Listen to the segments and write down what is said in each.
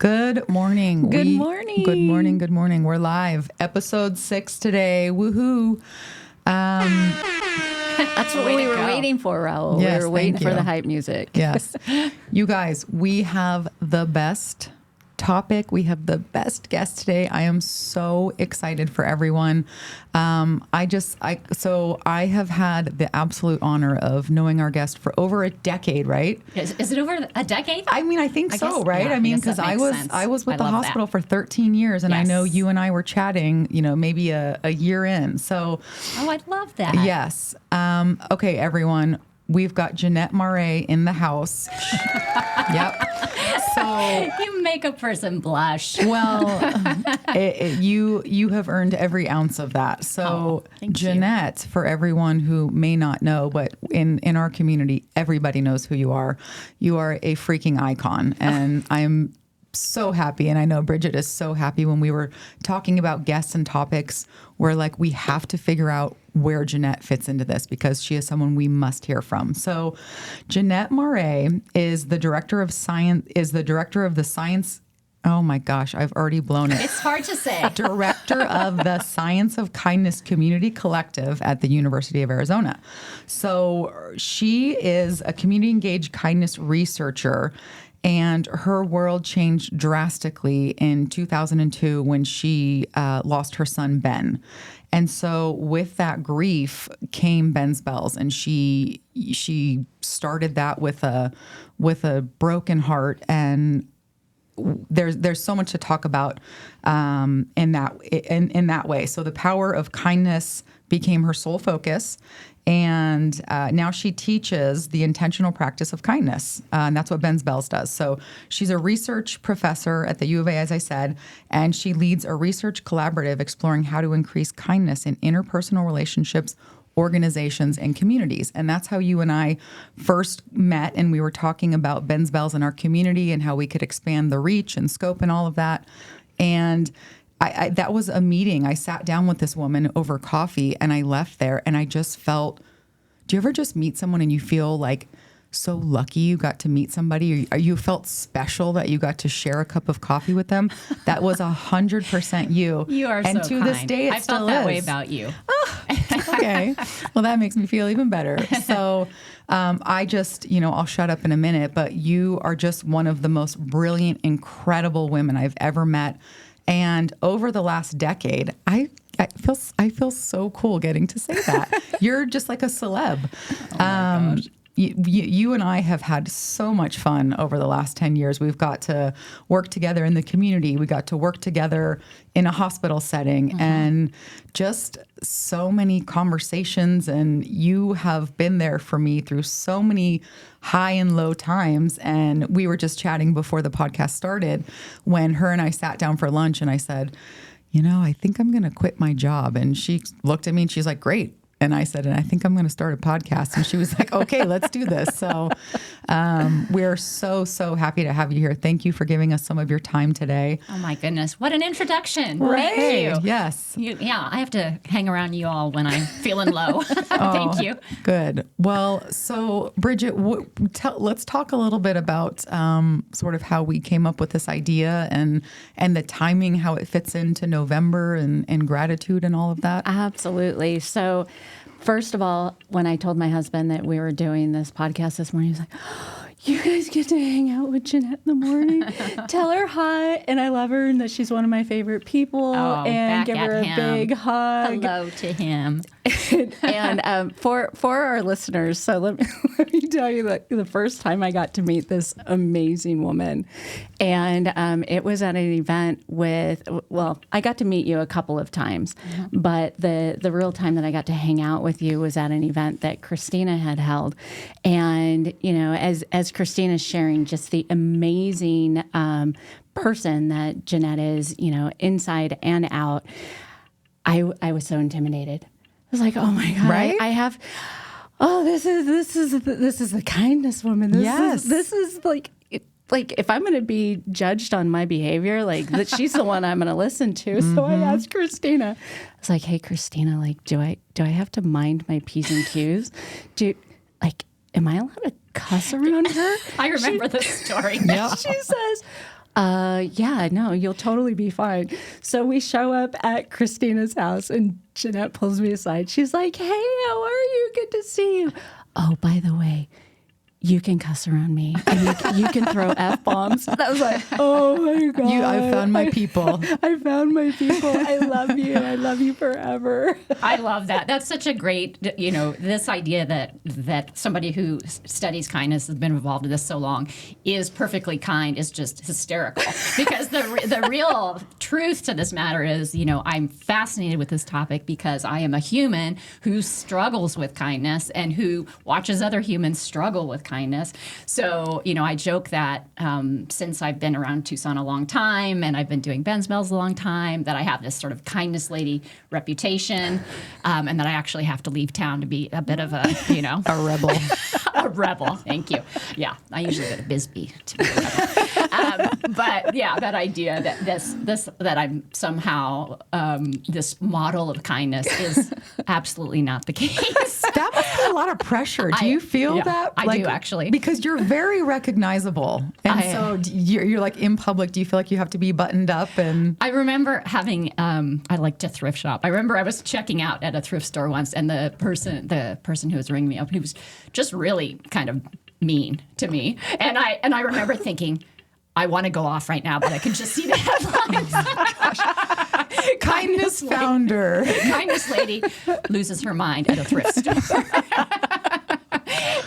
Good morning. Good morning. Good morning. Good morning. We're live. Episode 6 today. Woohoo. That's what we were waiting for, Raul. Yes, we were waiting thank for you. the hype music. Yes. You guys, we have the best topic. We have the best guest today. I am so excited for everyone. So I have had the absolute honor of knowing our guest for over a decade, right? Is it over a decade? I mean, I think so, guess, right? yeah, I mean, I guess because that I makes was sense. I was with I the love hospital that. for 13 years, and I Yes. know you and I were chatting, maybe a year in. So, Oh, I love that. yes. Okay, everyone. We've got Jeannette Maré in the house. Yep. So, You make a person blush. well, you have earned every ounce of that. So, thank you. Jeannette, for everyone who may not know, but in our community, everybody knows who you are. You are a freaking icon, and I'm so happy, and I know Bridget is so happy. When we were talking about guests and topics, we're like, we have to figure out where Jeannette fits into this because she is someone we must hear from. So Jeannette Maré is the director of the science. Oh my gosh, I've already blown it. It's hard to say. Director of the Science of Kindness Community Collective at the University of Arizona. So she is a community engaged kindness researcher, and her world changed drastically in 2002 when she lost her son, Ben. And so with that grief came Ben's bells, and she started that with a broken heart. And there's so much to talk about in that way. So the power of kindness became her sole focus, and now she teaches the intentional practice of kindness, and that's what Ben's Bells does. So she's a research professor at the U of A, as I said, and she leads a research collaborative exploring how to increase kindness in interpersonal relationships, organizations, and communities. And that's how you and I first met, and we were talking about Ben's Bells in our community and how we could expand the reach and scope and all of that. And I that was a meeting. I sat down with this woman over coffee, and I left there, and I just felt, do you ever just meet someone and you feel like so lucky you got to meet somebody, or you felt special that you got to share a cup of coffee with them? That was 100% you. You are and so to kind. this day, it I still felt that is. way about you. Okay. Well, that makes me feel even better. So I just, I'll shut up in a minute, but you are just one of the most brilliant, incredible women I've ever met. And over the last decade, I feel so cool getting to say that. You're just like a celeb. Oh my gosh. You and I have had so much fun over the last 10 years. We've got to work together in the community. We got to work together in a hospital setting, and just so many conversations. And you have been there for me through so many high and low times. And we were just chatting before the podcast started when her and I sat down for lunch, and I said, I think I'm going to quit my job. And she looked at me and she's like, great. And I said, and I think I'm going to start a podcast. And she was like, okay, let's do this. So we're so, so happy to have you here. Thank you for giving us some of your time today. Oh my goodness. What an introduction. Right. Thank you. Yes. Yeah, I have to hang around you all when I'm feeling low. Thank you. Good. Well, so Bridget, let's talk a little bit about sort of how we came up with this idea and the timing, how it fits into November and gratitude and all of that. Absolutely. So, first of all, when I told my husband that we were doing this podcast this morning, he was like, oh, you guys get to hang out with Jeannette in the morning. Tell her hi, and I love her, and that she's one of my favorite people, and give her a big hug. Hello to him. And for our listeners, so let me tell you that the first time I got to meet this amazing woman, and it was at an event I got to meet you a couple of times, but the real time that I got to hang out with you was at an event that Christina had held. And, as Christina's sharing just the amazing person that Jeannette is, inside and out, I was so intimidated. I was like, oh my God, right? I have, this is the kindness woman. This is like if I'm going to be judged on my behavior, that she's the one I'm going to listen to. So I asked Christina, I was like, hey, Christina, do I have to mind my P's and Q's? Am I allowed to cuss around her? I remember this story. Yep. She says, Yeah, no, you'll totally be fine. So we show up at Christina's house and Jeannette pulls me aside. She's like, hey, how are you? Good to see you. Oh, by the way, you can cuss around me and you can throw F-bombs. And I was like, oh my God. I found my people. I found my people. I love you. I love you forever. I love that. That's such a great, this idea that somebody who studies kindness, has been involved in this so long, is perfectly kind is just hysterical. Because the real truth to this matter is, I'm fascinated with this topic because I am a human who struggles with kindness and who watches other humans struggle with kindness. So, I joke that since I've been around Tucson a long time and I've been doing Ben's Mills a long time, that I have this sort of kindness lady reputation, and that I actually have to leave town to be a bit of a, A rebel. a rebel. Thank you. Yeah, I usually go to Bisbee to be a rebel. But yeah, that idea that that I'm somehow this model of kindness is absolutely not the case. That must be a lot of pressure. Do you feel that? I do, actually. Because you're very recognizable. And so you're like in public, do you feel like you have to be buttoned up? And I remember having, I like to thrift shop. I remember I was checking out at a thrift store once, and the person who was ringing me up, he was just really kind of mean to me. And I remember thinking, I want to go off right now, but I can just see the headlines. kindness founder. Kindness lady loses her mind at a thrift store.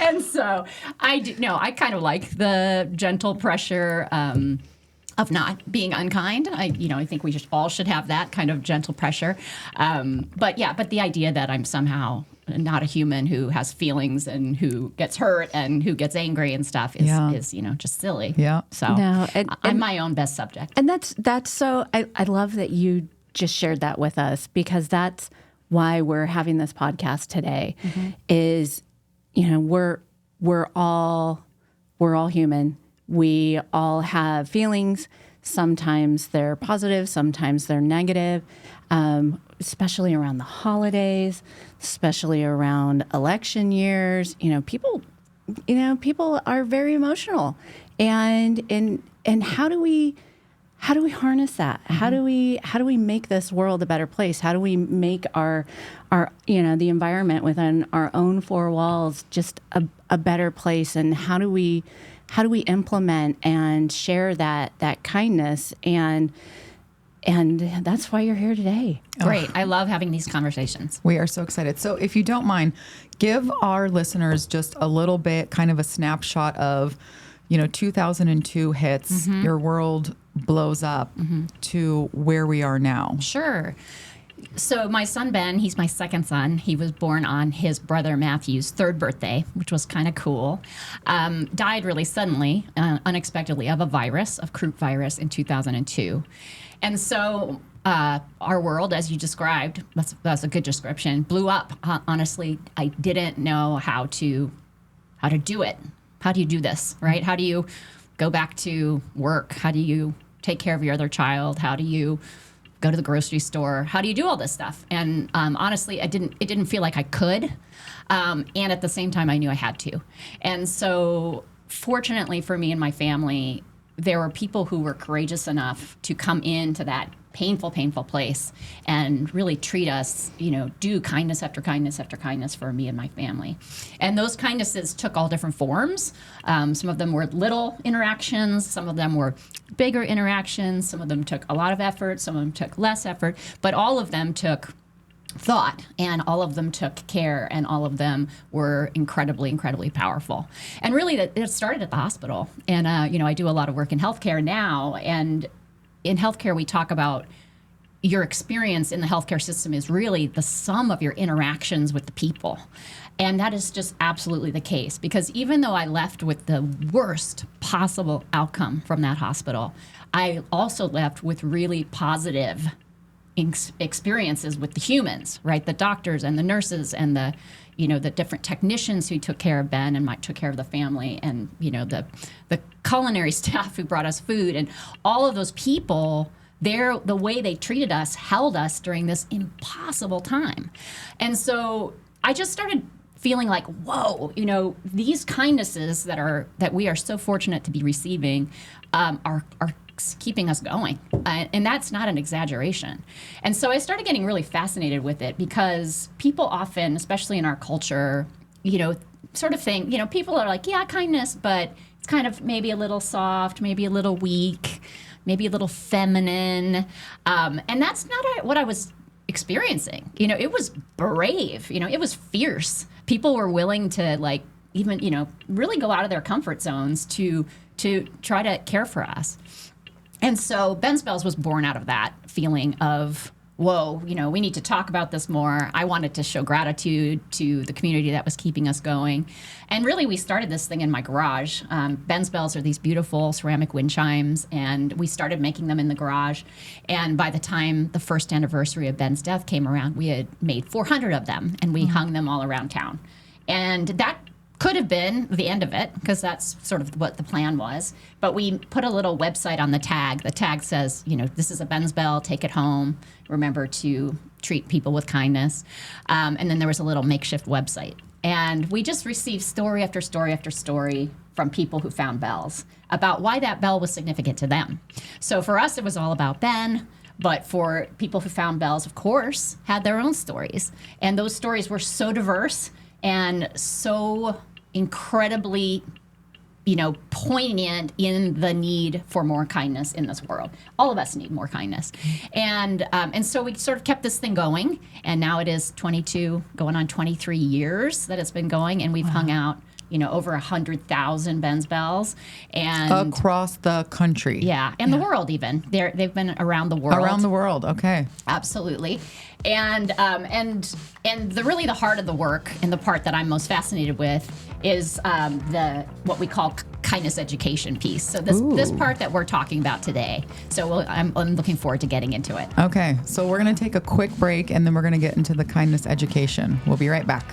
And so I kind of like the gentle pressure of not being unkind. I think we all should have that kind of gentle pressure. But the idea that I'm somehow not a human who has feelings and who gets hurt and who gets angry and stuff is just silly. Yeah. So No, I'm my own best subject. And that's so, I love that you just shared that with us, because that's why we're having this podcast today. Is, we're all human. We all have feelings. Sometimes they're positive, sometimes they're negative, especially around the holidays, especially around election years. People are very emotional, and how do we harness that? How do we make this world a better place? How do we make our the environment within our own four walls just a better place? And how do we implement and share that kindness? And that's why you're here today. Great. I love having these conversations. We are so excited. So if you don't mind, give our listeners just a little bit, kind of a snapshot of, 2002 hits, your world blows up to where we are now. Sure. So my son, Ben, he's my second son. He was born on his brother Matthew's third birthday, which was kind of cool. Died really suddenly, unexpectedly, of croup virus in 2002. And so our world, as you described, that's a good description, blew up. Honestly, I didn't know how to do it. How do you do this, right? How do you go back to work? How do you take care of your other child? How do you go to the grocery store? How do you do all this stuff? And honestly, it didn't feel like I could. And at the same time, I knew I had to. And so fortunately for me and my family, there were people who were courageous enough to come into that painful place and really treat us, do kindness after kindness after kindness for me and my family. And those kindnesses took all different forms. Some of them were little interactions. Some of them were bigger interactions. Some of them took a lot of effort. Some of them took less effort. But all of them took thought, and all of them took care, and all of them were incredibly, incredibly powerful. And really, it started at the hospital. And, I do a lot of work in healthcare now. And in healthcare, we talk about your experience in the healthcare system is really the sum of your interactions with the people. And that is just absolutely the case, because even though I left with the worst possible outcome from that hospital, I also left with really positive experiences with the humans, right? The doctors and the nurses and the different technicians who took care of Ben and took care of the family, and the culinary staff who brought us food, and all of those people. The way they treated us held us during this impossible time. And so I just started feeling like, whoa, these kindnesses that we are so fortunate to be receiving are rocks keeping us going. And that's not an exaggeration. And so I started getting really fascinated with it because people often, especially in our culture, sort of think, people are like, yeah, kindness, but it's kind of maybe a little soft, maybe a little weak, maybe a little feminine. And that's not what I was experiencing. It was brave, it was fierce. People were willing to even, really go out of their comfort zones to try to care for us. And so Ben's Bells was born out of that feeling of, whoa, we need to talk about this more. I wanted to show gratitude to the community that was keeping us going. And really, we started this thing in my garage. Ben's Bells are these beautiful ceramic wind chimes, and we started making them in the garage. And by the time the first anniversary of Ben's death came around, we had made 400 of them, and we hung them all around town. And that could have been the end of it, because that's sort of what the plan was. But we put a little website on the tag. The tag says, this is a Ben's Bell, take it home. Remember to treat people with kindness. And then there was a little makeshift website. And we just received story after story after story from people who found bells about why that bell was significant to them. So for us, it was all about Ben. But for people who found bells, of course, had their own stories. And those stories were so diverse and so incredibly, poignant in the need for more kindness in this world. All of us need more kindness. And so we sort of kept this thing going. And now it is 22, going on 23 years that it's been going. And we've hung out, over 100,000 Ben's Bells. And across the country. Yeah, and the world even. They've been around the world. Around the world, okay. Absolutely. And the heart of the work, and the part that I'm most fascinated with, is what we call kindness education piece. So this part that we're talking about today. So I'm looking forward to getting into it. Okay, so we're going to take a quick break, and then we're going to get into the kindness education. We'll be right back.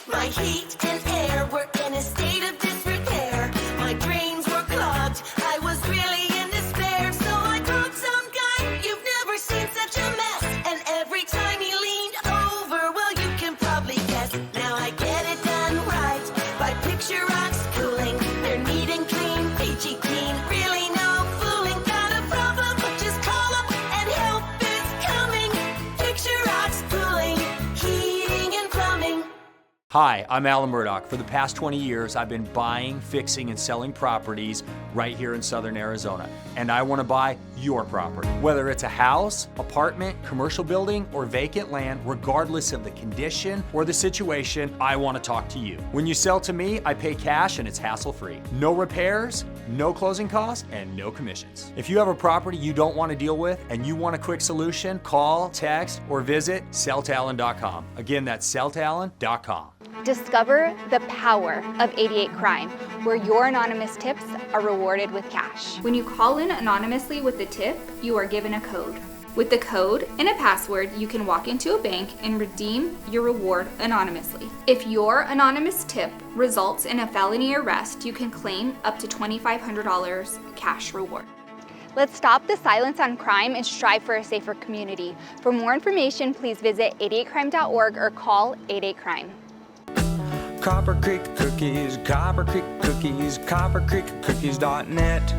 My heat and air were in a state of disrepair. My drains were clogged. I was really in despair. So I called some guy. You've never seen such a mess. And every time he leaned over, well, you can probably guess. Now I get it done right by Picture Rocks Cooling. They're neat and clean, peachy keen. Really no fooling. Got a problem? Just call up and help is coming. Picture Rocks Cooling, heating and plumbing. Hi, I'm Alan Murdoch. For the past 20 years, I've been buying, fixing, and selling properties right here in Southern Arizona. And I want to buy your property. Whether it's a house, apartment, commercial building, or vacant land, regardless of the condition or the situation, I want to talk to you. When you sell to me, I pay cash and it's hassle-free. No repairs, no closing costs, and no commissions. If you have a property you don't want to deal with and you want a quick solution, call, text, or visit selltalon.com. Again, that's selltalon.com. Discover the power of 88 Crime, where your anonymous tips are rewarded with cash. When you call in anonymously with the tip, you are given a code. With the code and a password, you can walk into a bank and redeem your reward anonymously. If your anonymous tip results in a felony arrest, you can claim up to $2,500 cash reward. Let's stop the silence on crime and strive for a safer community. For more information, please visit 88crime.org or call 88crime. Copper Creek Cookies, Copper Creek Cookies, coppercreekcookies.net.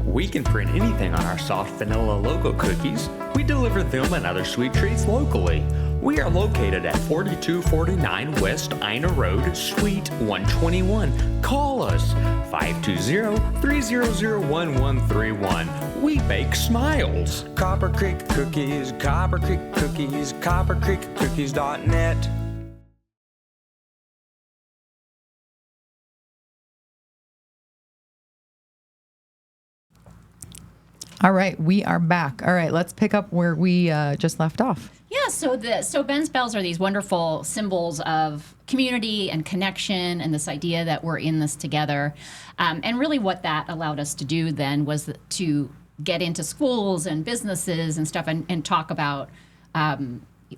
We can print anything on our soft vanilla logo cookies. We deliver them and other sweet treats locally. We are located at 4249 West Ina Road, Suite 121. Call us 520-300-1131. We bake smiles. Copper Creek Cookies, Copper Creek Cookies, coppercreekcookies.net. All right, we are back. All right, let's pick up where we just left off. Yeah, so Ben's Bells are these wonderful symbols of community and connection, and this idea that we're in this together. And really what that allowed us to do then was to get into schools and businesses and stuff and talk about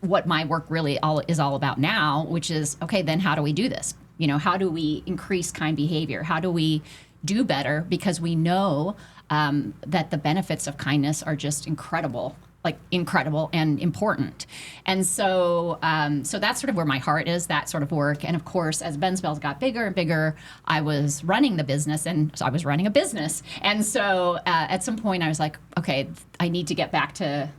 what my work really is all about now, which is, okay, then how do we do this? How do we increase kind behavior? How do we do better? Because we know that the benefits of kindness are just incredible like incredible and important. And so so that's sort of where my heart is, that sort of work. And of course, as Ben's Bells got bigger and bigger, I was running the business, and so I was running a business. And so at some point I was like, okay, I need to get back to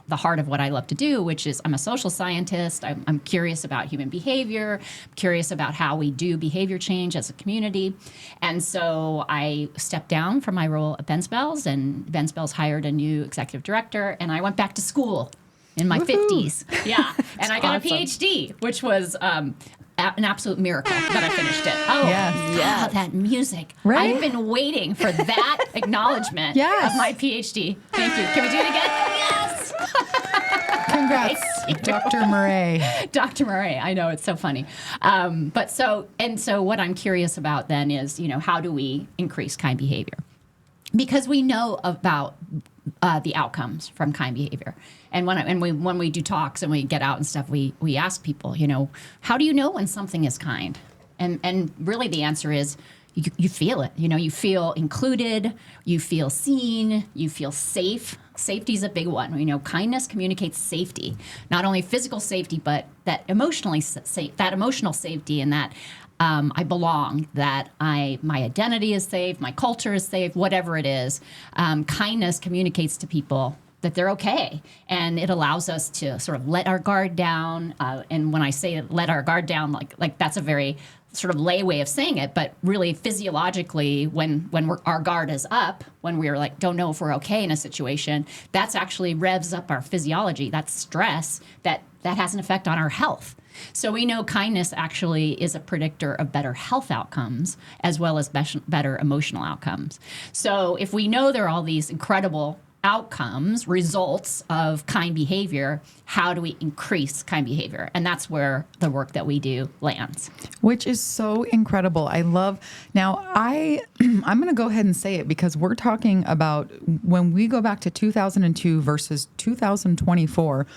the heart of what I love to do, which is I'm a social scientist. I'm curious about human behavior, curious about how we do behavior change as a community. And so I stepped down from my role at Ben's Bells, and Ben's Bells hired a new executive director, and I went back to school in my 50s. Yeah. And I got a PhD, which was an absolute miracle that I finished it. Oh, Yes. that music. Right? I've been waiting for that acknowledgement Yes. of my PhD. Thank you. Can we do it again? Yes. Congrats, Dr. Maré. Dr. Maré, I know, it's so funny. So what I'm curious about then is, how do we increase kind behavior? Because we know about the outcomes from kind behavior. And when we do talks and we get out and stuff, we ask people, how do you know when something is kind? And really the answer is you feel it. You feel included, you feel seen, you feel safe. Safety is a big one. Kindness communicates safety, not only physical safety, but that emotional safety, and that I belong, that my identity is safe, my culture is safe, whatever it is. Kindness communicates to people that they're okay, and it allows us to sort of let our guard down. And when I say let our guard down, like that's a very sort of lay way of saying it, but really physiologically, when our guard is up, when we're like don't know if we're okay in a situation, that's actually revs up our physiology. That's stress that has an effect on our health. So we know kindness actually is a predictor of better health outcomes as well as better emotional outcomes. So if we know there are all these incredible outcomes, results of kind behavior, how do we increase kind behavior? And that's where the work that we do lands. Which is so incredible. I love, now I'm going to go ahead and say it because we're talking about when we go back to 2002 versus 2024,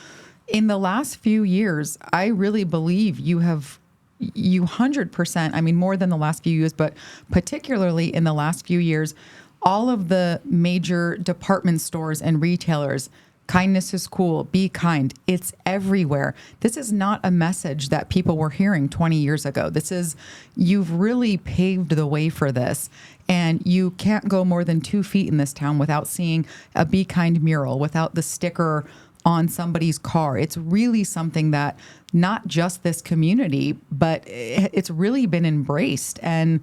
in the last few years, I really believe you 100%, I mean, more than the last few years, but particularly in the last few years, all of the major department stores and retailers, kindness is cool, be kind. It's everywhere. This is not a message that people were hearing 20 years ago. You've really paved the way for this. And you can't go more than 2 feet in this town without seeing a Be Kind mural, without the sticker on somebody's car. It's really something that not just this community, but it's really been embraced. And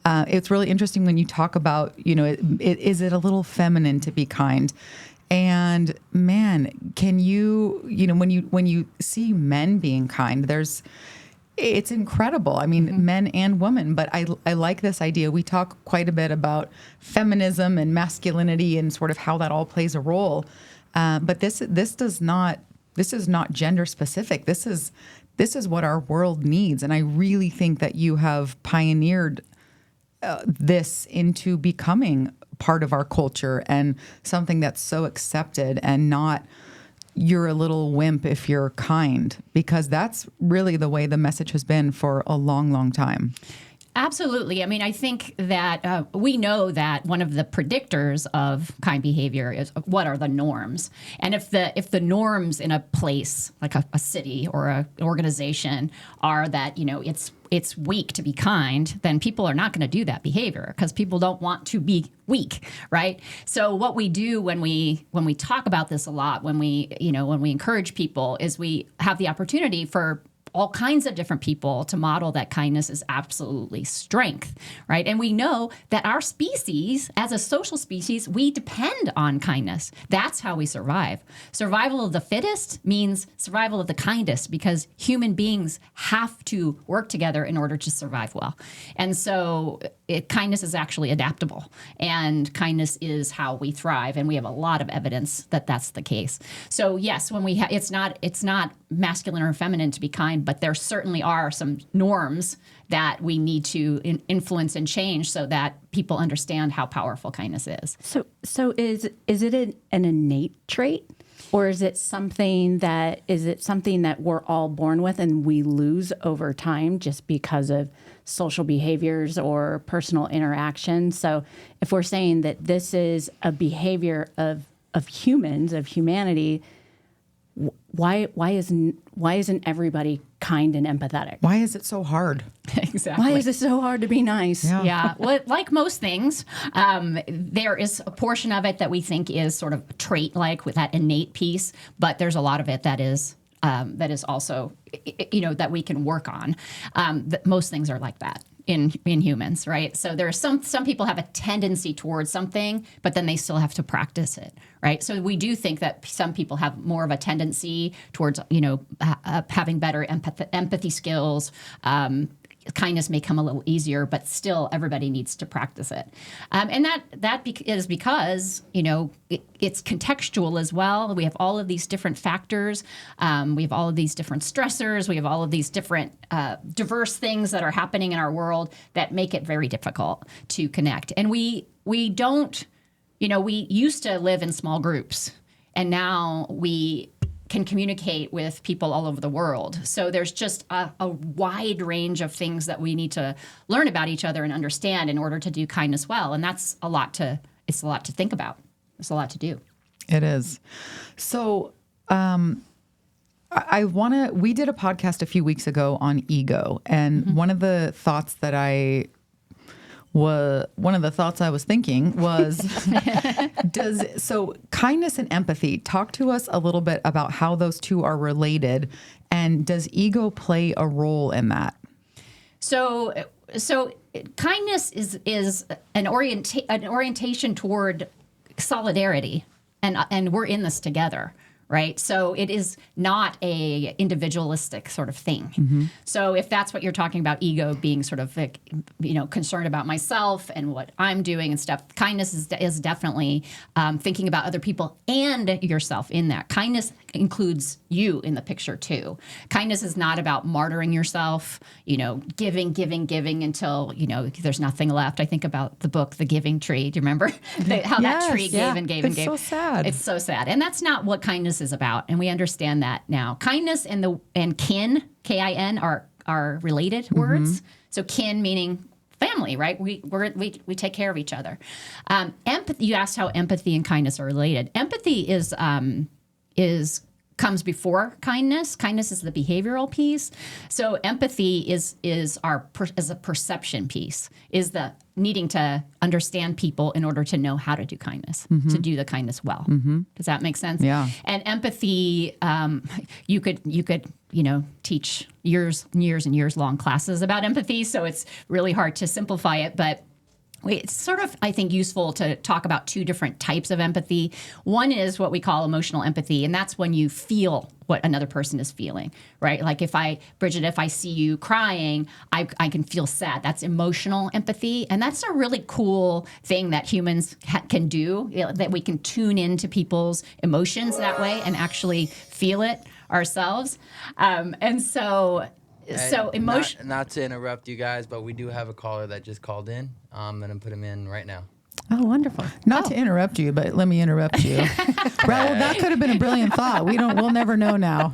it's really interesting when you talk about, is it a little feminine to be kind? And man, can you, when you see men being kind, it's incredible. I mean, men and women, but I like this idea. We talk quite a bit about feminism and masculinity and sort of how that all plays a role. But this is not gender specific. This is what our world needs. And I really think that you have pioneered this into becoming part of our culture and something that's so accepted, and not you're a little wimp if you're kind, because that's really the way the message has been for a long, long time. Absolutely. I mean, I think that we know that one of the predictors of kind behavior is what are the norms. And if the norms in a place like a city or an organization are that, it's weak to be kind, then people are not going to do that behavior because people don't want to be weak, right? So what we do when we talk about this a lot, when we encourage people, is we have the opportunity for all kinds of different people to model that kindness is absolutely strength, right? And we know that our species, as a social species, we depend on kindness. That's how we survive. Survival of the fittest means survival of the kindest, because human beings have to work together in order to survive well. And so kindness is actually adaptable, and kindness is how we thrive. And we have a lot of evidence that that's the case. So yes, when it's not masculine or feminine to be kind, but there certainly are some norms that we need to influence and change so that people understand how powerful kindness is. So is it an innate trait, or is it something that we're all born with and we lose over time just because of social behaviors or personal interactions? So if we're saying that this is a behavior of humans, of humanity, why isn't everybody kind and empathetic? Why is it so hard? Exactly. Why is it so hard to be nice? Yeah. Well, like most things, there is a portion of it that we think is sort of trait-like with that innate piece, but there's a lot of it that is also, that we can work on. That most things are like that in humans, right? So there are some people have a tendency towards something, but then they still have to practice it, right? So we do think that some people have more of a tendency towards, having better empathy skills. Kindness may come a little easier, but still everybody needs to practice it. And that is because, it's contextual as well. We have all of these different factors. We have all of these different stressors. We have all of these different diverse things that are happening in our world that make it very difficult to connect. And we don't, we used to live in small groups, and now we can communicate with people all over the world. So there's just a wide range of things that we need to learn about each other and understand in order to do kindness well. And that's a lot to think about. It's a lot to do. It is. So we did a podcast a few weeks ago on ego. And one of the thoughts I was thinking was, so kindness and empathy, talk to us a little bit about how those two are related, and does ego play a role in that? So kindness is an orientation toward solidarity, and we're in this together. Right. So it is not a individualistic sort of thing. Mm-hmm. So if that's what you're talking about, ego being sort of, concerned about myself and what I'm doing and stuff, kindness is definitely thinking about other people and yourself in that. Kindness includes you in the picture too. Kindness is not about martyring yourself, giving until, there's nothing left. I think about the book, The Giving Tree. Do you remember how that tree gave and gave and gave? It's so sad. It's so sad. And that's not what kindness is about. And we understand that now. Kindness and kin, K-I-N, are related words. So kin meaning family, right? We take care of each other. Empathy. You asked how empathy and kindness are related. Empathy comes before kindness. Kindness is the behavioral piece. So empathy is a perception piece, is the needing to understand people in order to know how to do kindness, to do the kindness well. Does that make sense? Yeah. And empathy, you could teach years and years long classes about empathy. So it's really hard to simplify it, but it's sort of, I think, useful to talk about two different types of empathy. One is what we call emotional empathy, and that's when you feel what another person is feeling, right? Like if I see you crying, I can feel sad. That's emotional empathy, and that's a really cool thing that humans can do, that we can tune into people's emotions that way and actually feel it ourselves. So emotion. Not to interrupt you guys, but we do have a caller that just called in. I'm gonna put him in right now. Oh, wonderful. Not to interrupt you, but let me interrupt you. Well, that could have been a brilliant thought. We'll never know now.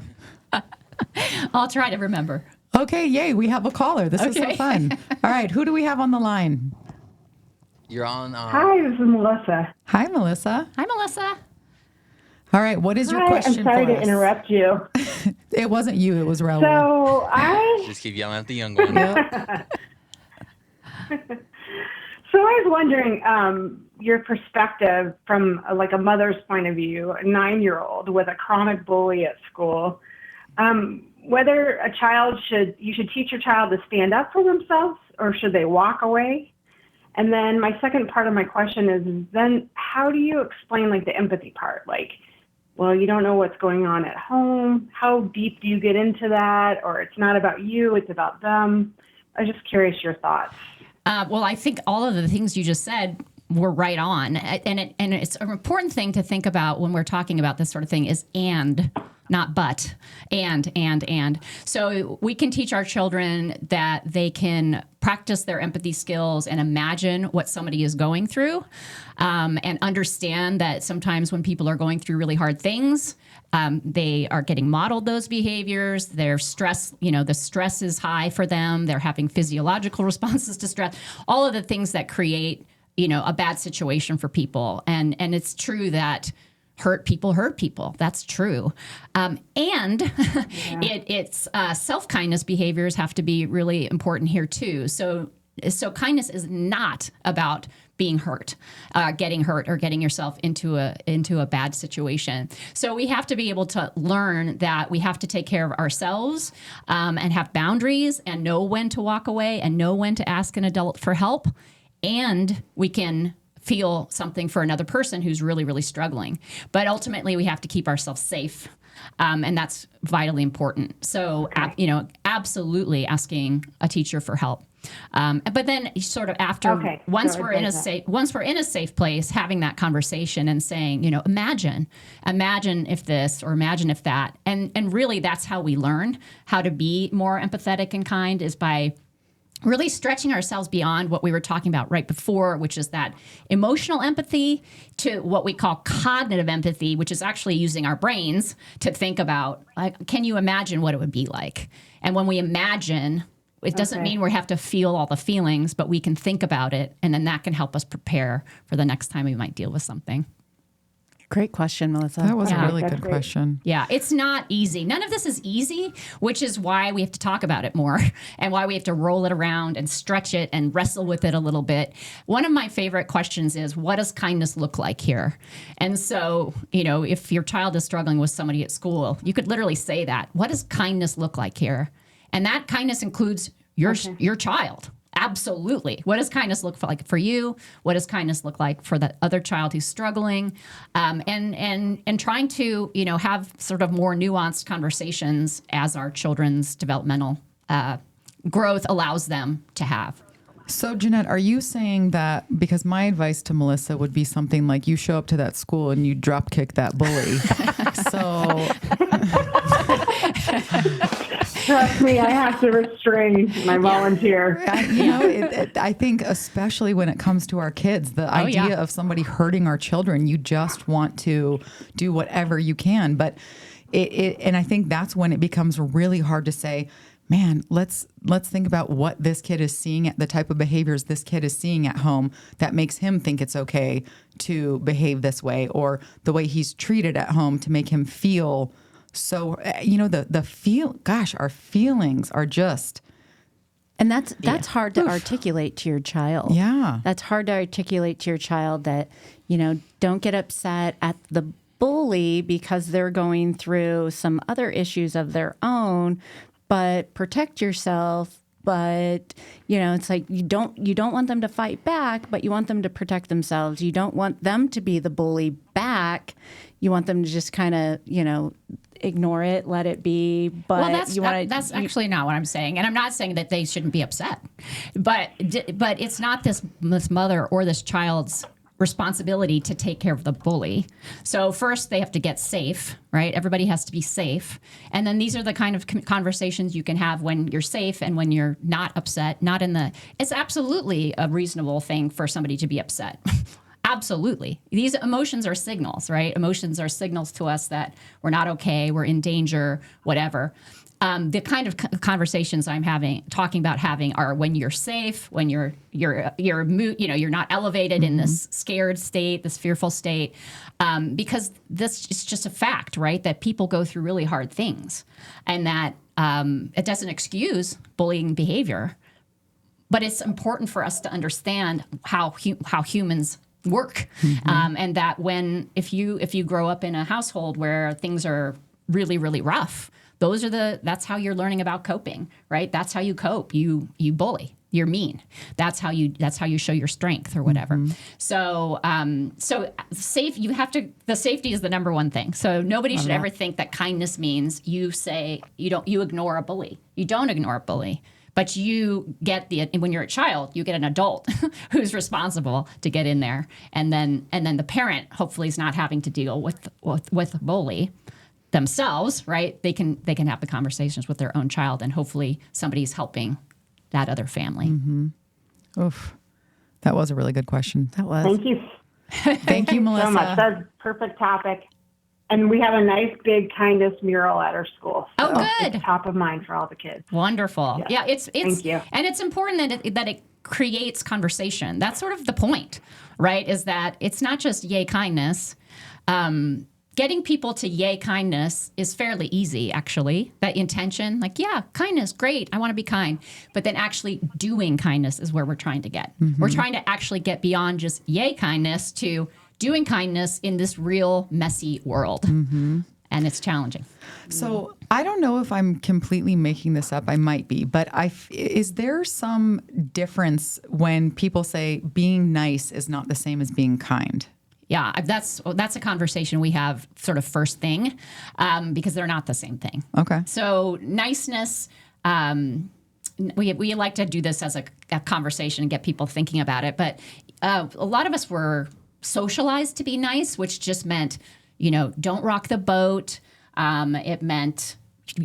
I'll try to remember. Okay, yay, we have a caller. This is so fun. All right, who do we have on the line? You're on. Hi, this is Melissa. Hi, Melissa. Hi, Melissa. All right, what is your question for us? I'm sorry to interrupt you. It wasn't you, it was Raul. So just keep yelling at the young one. So I was wondering your perspective from a mother's point of view, a 9-year-old with a chronic bully at school, whether you should teach your child to stand up for themselves, or should they walk away? And then my second part of my question is then how do you explain the empathy part? Well, you don't know what's going on at home. How deep do you get into that? Or it's not about you, it's about them. I was just curious your thoughts. Well, I think all of the things you just said were right on. And it's an important thing to think about when we're talking about this sort of thing is and, not but. And. So we can teach our children that they can practice their empathy skills and imagine what somebody is going through, and understand that sometimes when people are going through really hard things, they are getting modeled those behaviors. Their stress, the stress is high for them. They're having physiological responses to stress, all of the things that create, a bad situation for people. And it's true that hurt people. That's true. And it's self-kindness behaviors have to be really important here too. So kindness is not about being hurt, getting hurt, or getting yourself into a bad situation. So we have to be able to learn that we have to take care of ourselves and have boundaries and know when to walk away and know when to ask an adult for help. And we can feel something for another person who's really, really struggling. But ultimately, we have to keep ourselves safe. And that's vitally important. So, absolutely asking a teacher for help. But then sort of after, once we're in a safe place, having that conversation and saying, imagine if this, or imagine if that. And really that's how we learn how to be more empathetic and kind, is by really stretching ourselves beyond what we were talking about right before, which is that emotional empathy, to what we call cognitive empathy, which is actually using our brains to think about, like, can you imagine what it would be like? And when we imagine, it doesn't mean we have to feel all the feelings, but we can think about it, and then that can help us prepare for the next time we might deal with something. Great question, Melissa. That was a really good question. Yeah, it's not easy. None of this is easy, which is why we have to talk about it more and why we have to roll it around and stretch it and wrestle with it a little bit. One of my favorite questions is, what does kindness look like here? And so, if your child is struggling with somebody at school, you could literally say that. What does kindness look like here? And that kindness includes your child. Absolutely. What does kindness look like for you? What does kindness look like for the other child who's struggling? And trying to, have sort of more nuanced conversations as our children's developmental growth allows them to have. So, Jeannette, are you saying that, because my advice to Melissa would be something like, you show up to that school and you drop kick that bully. So... Trust me, I have to restrain my volunteer. I think especially when it comes to our kids, the idea of somebody hurting our children, you just want to do whatever you can. But and I think that's when it becomes really hard to say, man, let's think about what this kid is seeing, the type of behaviors this kid is seeing at home that makes him think it's okay to behave this way, or the way he's treated at home to make him feel. So, our feelings are just. And that's hard to articulate to your child. Yeah. That's hard to articulate to your child that, don't get upset at the bully because they're going through some other issues of their own, but protect yourself. But, it's like you don't want them to fight back, but you want them to protect themselves. You don't want them to be the bully back. You want them to just kind of, ignore it, let it be. But that's actually not what I'm saying. And I'm not saying that they shouldn't be upset. But it's not this mother or this child's responsibility to take care of the bully. So first they have to get safe, right? Everybody has to be safe. And then these are the kind of conversations you can have when you're safe and when you're not upset, it's absolutely a reasonable thing for somebody to be upset. Absolutely. These emotions are signals, right? Emotions are signals to us that we're not okay, we're in danger, whatever. The kind of conversations I'm talking about having are when you're safe, when you're not elevated in this scared state, this fearful state, because this is just a fact, right? That people go through really hard things, and that it doesn't excuse bullying behavior, but it's important for us to understand how humans work, and that if you grow up in a household where things are really, really rough, that's how you're learning about coping, right? That's how you cope. You bully. You're mean. That's how you show your strength or whatever. So the safety is the number one thing. So nobody should ever think that kindness means you ignore a bully. You don't ignore a bully. But when you're a child, you get an adult who's responsible to get in there, and then the parent hopefully is not having to deal with a bully themselves, right? They can have the conversations with their own child, and hopefully somebody's helping that other family. Oof, that was a really good question. That was. Thank you. Thank you, Melissa. So much. That's a perfect topic. And we have a nice big kindness mural at our school. So good. It's top of mind for all the kids. Wonderful. Yeah, it's Thank you. And it's important that creates conversation. That's sort of the point, right? Is that it's not just yay kindness. Getting people to yay kindness is fairly easy, actually. That intention, like, yeah, kindness, great, I want to be kind. But then actually doing kindness is where we're trying to get. We're trying to actually get beyond just yay kindness to doing kindness in this real messy world. And it's challenging. So I don't know if I'm completely making this up. I might be, but is there some difference when people say being nice is not the same as being kind? Yeah, that's a conversation we have sort of first thing, because they're not the same thing. Okay. So niceness, we like to do this as a conversation and get people thinking about it. But a lot of us were socialized to be nice, which just meant, don't rock the boat. It meant,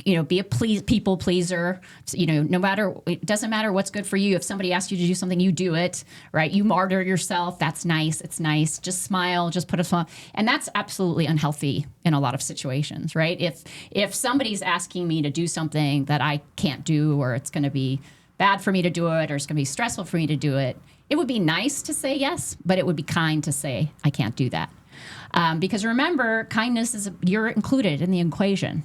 be a people pleaser. It doesn't matter what's good for you. If somebody asks you to do something, you do it, right? You martyr yourself. That's nice. It's nice. Just smile. Just put a smile. And that's absolutely unhealthy in a lot of situations, right? If somebody's asking me to do something that I can't do, or it's going to be bad for me to do it, or it's going to be stressful for me to do it, it would be nice to say yes, but it would be kind to say, I can't do that. Because remember, kindness you're included in the equation.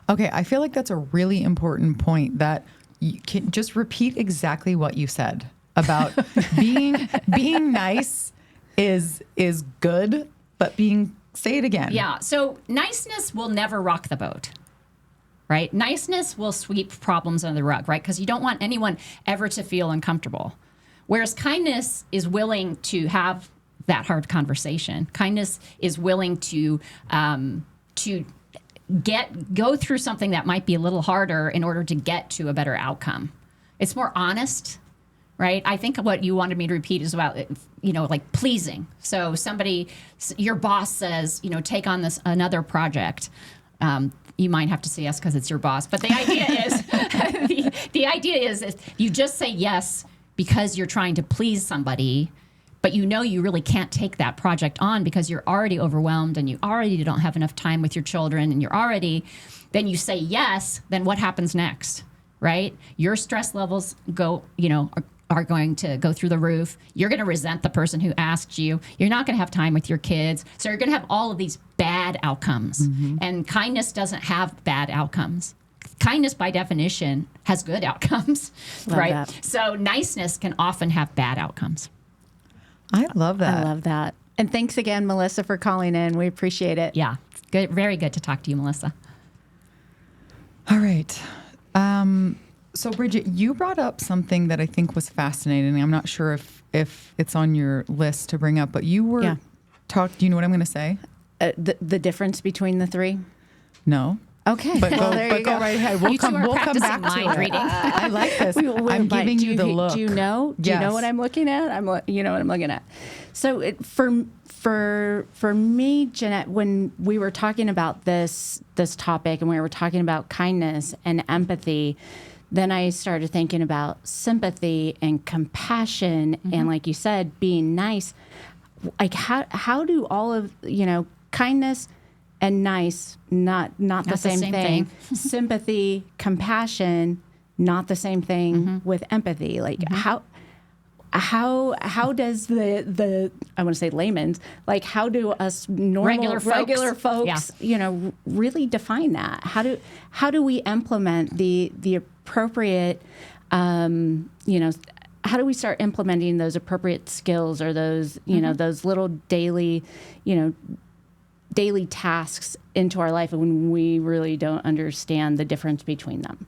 Okay, I feel like that's a really important point, that you can just repeat exactly what you said about being nice is good, but say it again. Yeah, so niceness will never rock the boat, right? Niceness will sweep problems under the rug, right? Because you don't want anyone ever to feel uncomfortable. Whereas kindness is willing to have that hard conversation. Kindness is willing to go through something that might be a little harder in order to get to a better outcome. It's more honest, right? I think what you wanted me to repeat is about, like pleasing. So your boss says, take on another project. You might have to say yes because it's your boss. But the idea is, the idea is you just say yes because you're trying to please somebody, but you really can't take that project on because you're already overwhelmed and you already don't have enough time with your children, and then you say yes, then what happens next, right? Your stress levels are going to go through the roof. You're going to resent the person who asked you. You're not going to have time with your kids. So you're going to have all of these bad outcomes. And kindness doesn't have bad outcomes. Kindness, by definition, has good outcomes, right? That. So niceness can often have bad outcomes. I love that. I love that. And thanks again, Melissa, for calling in. We appreciate it. Yeah, good, very good to talk to you, Melissa. All right. So, Bridget, you brought up something that I think was fascinating. I'm not sure if it's on your list to bring up, but you were do you know what I'm going to say? The difference between the three? No. Okay. But well, there you go. Go right ahead. We'll come back to mind it. reading. I like this. I'm giving you the look. Do you know? Do you know what I'm looking at? You know what I'm looking at. So for me, Jeannette, when we were talking about this topic and we were talking about kindness and empathy, then I started thinking about sympathy and compassion and, like you said, being nice. Like how do all of kindness and nice, not the same thing. Sympathy, compassion, not the same thing with empathy. Like how does the I want to say layman's, like how do us normal regular folks really define that? How do we implement the appropriate how do we start implementing those appropriate skills or those those little daily tasks into our life when we really don't understand the difference between them?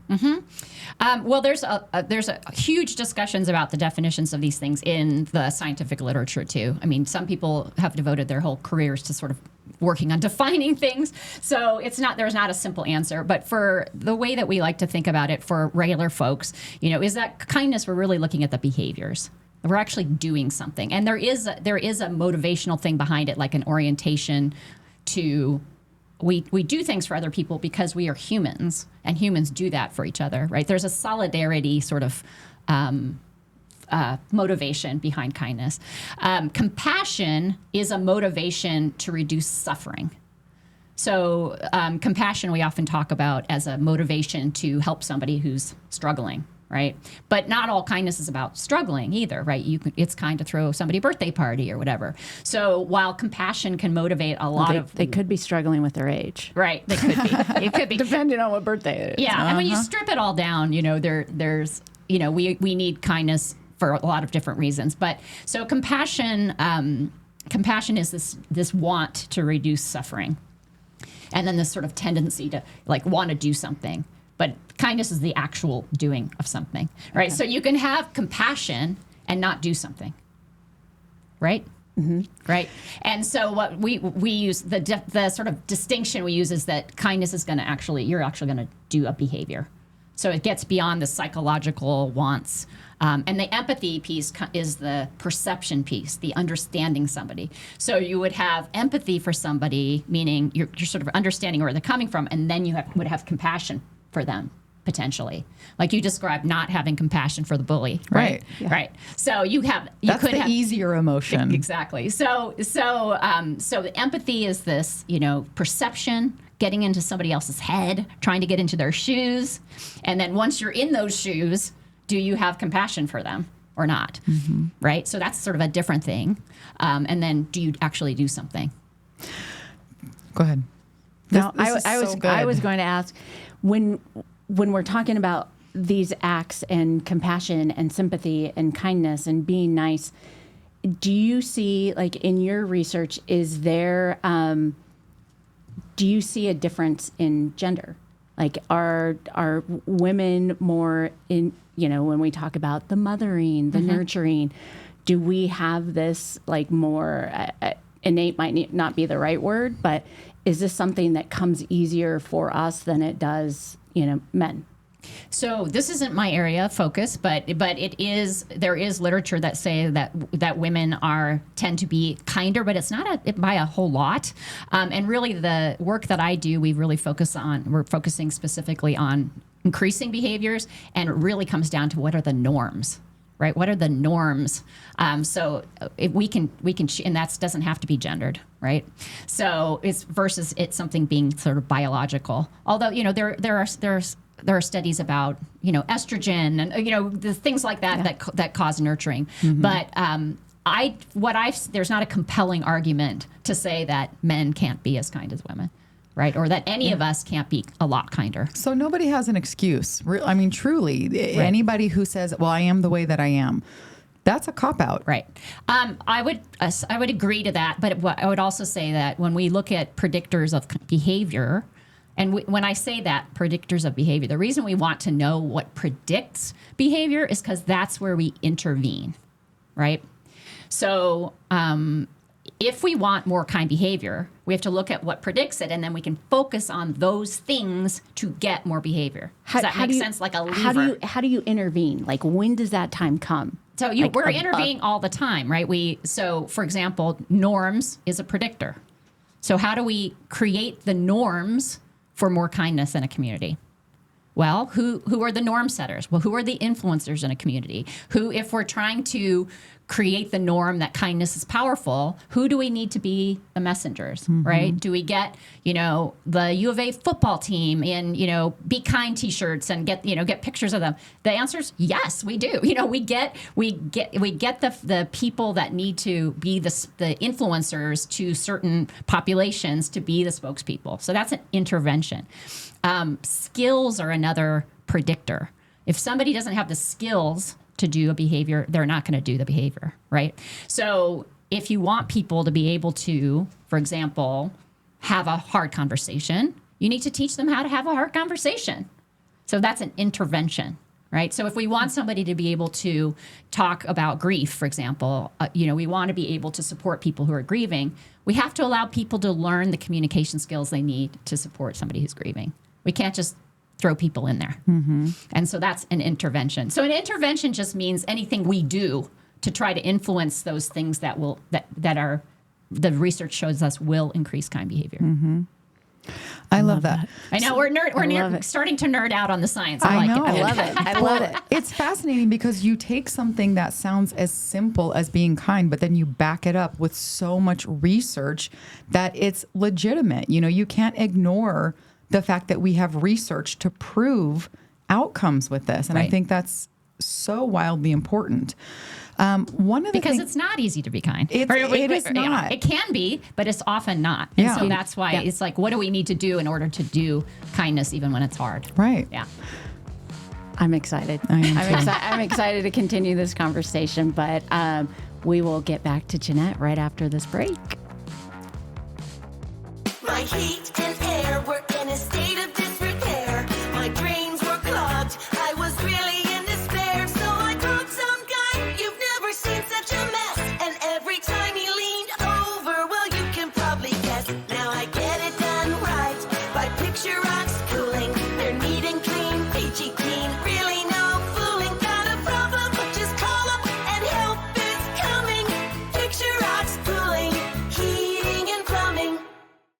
Well, there's a huge discussions about the definitions of these things in the scientific literature too. I mean, some people have devoted their whole careers to sort of working on defining things. So there's not a simple answer. But for the way that we like to think about it for regular folks, is that kindness, we're really looking at the behaviors. We're actually doing something. And there is a motivational thing behind it, like an orientation to we do things for other people because we are humans, and humans do that for each other, right? There's a solidarity sort of motivation behind kindness. Compassion is a motivation to reduce suffering. So compassion we often talk about as a motivation to help somebody who's struggling, right? But not all kindness is about struggling either, right? It's kind to throw somebody a birthday party or whatever. So while compassion can motivate a lot of... They could be struggling with their age. Right, they could be. It could be. Depending on what birthday it is. Yeah, and when you strip it all down, there's, we need kindness for a lot of different reasons. But so compassion is this want to reduce suffering. And then this sort of tendency to want to do something. But kindness is the actual doing of something, right? Okay. So you can have compassion and not do something, right? Mm-hmm. Right. And so what we use, the sort of distinction we use is that kindness is going to you're actually going to do a behavior. So it gets beyond the psychological wants. And the empathy piece is the perception piece, the understanding somebody. So you would have empathy for somebody, meaning you're sort of understanding where they're coming from, and then you would have compassion for them, potentially. Like you described not having compassion for the bully, right? Yeah. Right. So that's the easier emotion. Exactly. So the empathy is this, perception, getting into somebody else's head, trying to get into their shoes. And then once you're in those shoes, do you have compassion for them or not? Mm-hmm. Right? So that's sort of a different thing. And then do you actually do something? Go ahead. I was going to ask, when we're talking about these acts and compassion and sympathy and kindness and being nice, do you see, in your research, is there, do you see a difference in gender? Are women more in, when we talk about the mothering, the nurturing, do we have this more, innate might not be the right word, but is this something that comes easier for us than it does, men? So this isn't my area of focus, but there is literature that say that women tend to be kinder, but it's not by a whole lot. And really the work that I do, we're focusing specifically on increasing behaviors, and it really comes down to what are the norms. Right? What are the norms? So if we can, and that doesn't have to be gendered, right? So it's versus it's something being sort of biological. Although there are studies about estrogen and the things like that that cause nurturing. Mm-hmm. But there's not a compelling argument to say that men can't be as kind as women. Right? Or that any of us can't be a lot kinder. So nobody has an excuse. I mean, truly, right. Anybody who says, well, I am the way that I am, that's a cop-out. Right. I would agree to that. But I would also say that when we look at predictors of behavior, and when I say that, predictors of behavior, the reason we want to know what predicts behavior is because that's where we intervene, right? So if we want more kind behavior, we have to look at what predicts it, and then we can focus on those things to get more behavior. Does that make sense? Like a lever. How do you intervene? When does that time come? So we're intervening all the time, right? So for example, norms is a predictor. So how do we create the norms for more kindness in a community? Well, who are the norm setters? Well, who are the influencers in a community? If we're trying to create the norm that kindness is powerful, who do we need to be the messengers, mm-hmm. right? Do we get, the U of A football team in, Be Kind t-shirts and get pictures of them? The answer is yes, we do. We get the people that need to be the influencers to certain populations to be the spokespeople. So that's an intervention. Skills are another predictor. If somebody doesn't have the skills to do a behavior, they're not going to do the behavior, right? So if you want people to be able to, for example, have a hard conversation, you need to teach them how to have a hard conversation. So that's an intervention, right? So if we want somebody to be able to talk about grief, for example, we want to be able to support people who are grieving, we have to allow people to learn the communication skills they need to support somebody who's grieving. We can't just throw people in there. Mm-hmm. And so that's an intervention. So an intervention just means anything we do to try to influence those things that are the research shows us will increase kind behavior. Mm-hmm. I love that. I know we're starting to nerd out on the science. I know. I love it. I love it. It's fascinating because you take something that sounds as simple as being kind, but then you back it up with so much research that it's legitimate. You can't ignore the fact that we have research to prove outcomes with this. And I Right. think that's so wildly important. One of the Because things, it's not easy to be kind. it is not. It can be, but it's often not. And Yeah. so that's why it's like, what do we need to do in order to do kindness even when it's hard? right. Yeah. I'm excited. I am too. I'm excited to continue this conversation, but we will get back to Jeannette right after this break. My heat and air were in a state of disrepair. My drains were clogged. I was really in despair. So I called some guy. You've never seen such a mess. And every time he leaned over, well, you can probably guess. Now I get it done right by Picture Rocks Cooling. They're neat and clean, peachy keen. Really no fooling. Got a problem? Just call up and help is coming. Picture Rocks Cooling, heating and plumbing.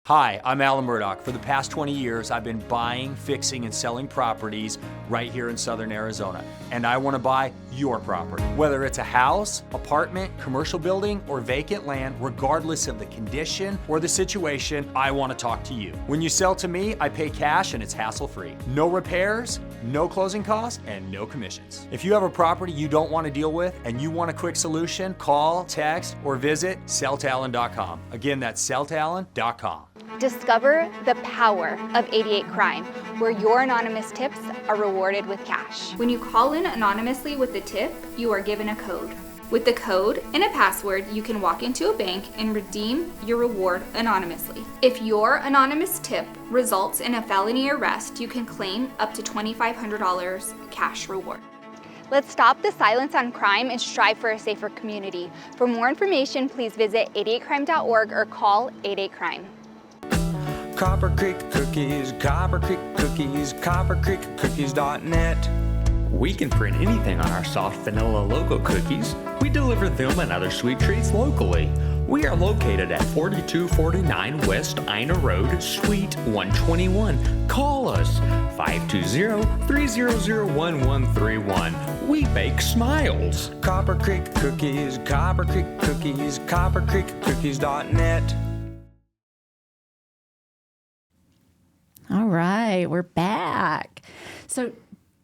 Hi, I'm Alan Murdoch. For the past 20 years, I've been buying, fixing, and selling properties right here in southern Arizona. And I want to buy your property. Whether it's a house, apartment, commercial building, or vacant land, regardless of the condition or the situation, I want to talk to you. When you sell to me, I pay cash and it's hassle-free. No repairs, no closing costs, and no commissions. If you have a property you don't want to deal with and you want a quick solution, call, text, or visit selltoalan.com. Again, that's selltoalan.com. Discover the power of 88 Crime, where your anonymous tips are rewarded with cash. When you call in anonymously with the tip, you are given a code. With the code and a password, you can walk into a bank and redeem your reward anonymously. If your anonymous tip results in a felony arrest, you can claim up to $2,500 cash reward. Let's stop the silence on crime and strive for a safer community. For more information, please visit 88crime.org or call 88crime. Copper Creek Cookies, Copper Creek Cookies, coppercreekcookies.net. We can print anything on our soft vanilla logo cookies. We deliver them and other sweet treats locally. We are located at 4249 West Ina Road, Suite 121. Call us 520-300-1131. We bake smiles. Copper Creek Cookies, Copper Creek Cookies, coppercreekcookies.net. All right, we're back. So,